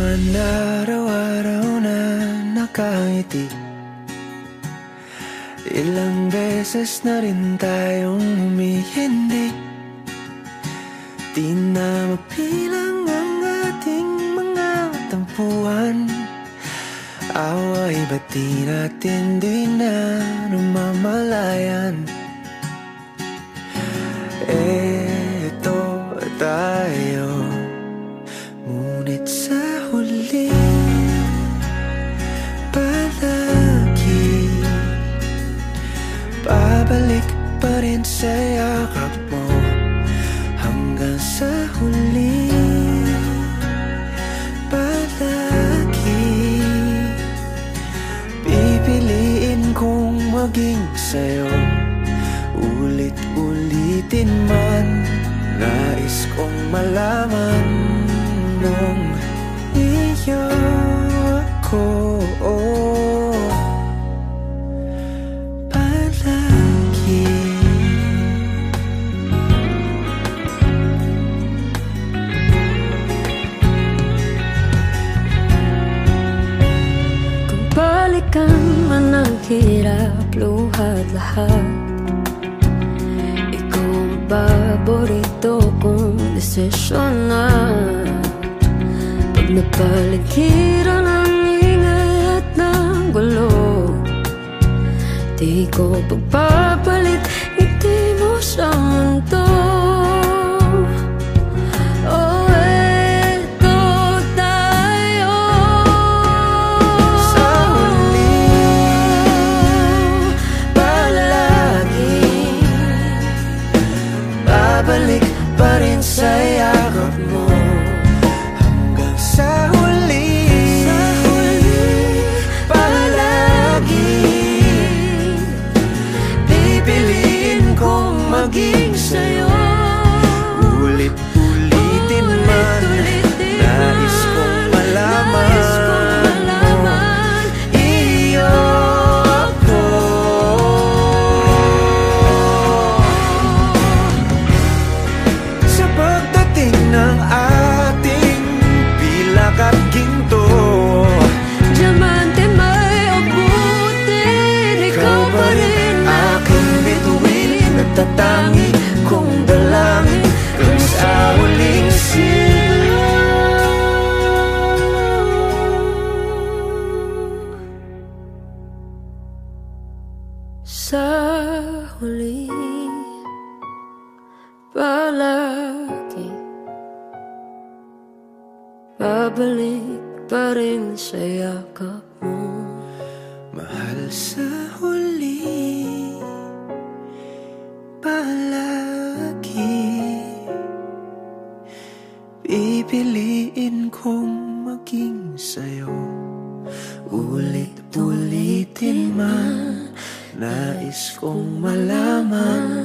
naman araw-araw na nakangiti. Ilang beses na rin tayong humihindi. Di na mapilang ang ating mga tampuhan. Away ba't di natin di na namamalayan? Eto tayo, ngunit sa huli palagi babalik pa rin sa yakap mo. Hanggang sa huli palagi pipiliin kong maging sa'yo. Ulit-ulitin man, nais kong malaman nung iyo ako. Palagi kung balikan man ang hirap, luha at lahat, paborito kong desisyon na. Pag napaligiran ang ingay at ng gulo, di ko pagpapalit ngiti mo sa mundo. Oh, eto tayo sa huli palagi babalik pa rin sa yakap mo. Hanggang sa huli palagi pipiliin kong maging sa'yo. Ulit-ulitin man, nais kong malaman iyo ako. Sa pagdating ng ating pilak at ginto, diamante may abutin, ikaw pa rin aking bituin. Nagtatangi kong dalangin kung sa huling sa huli palagi babalik pa rin sa yakap mo. mahal. Sa huli palagi pipiliin kong maging sa'yo. Ulit-ulitin man, nais kong malaman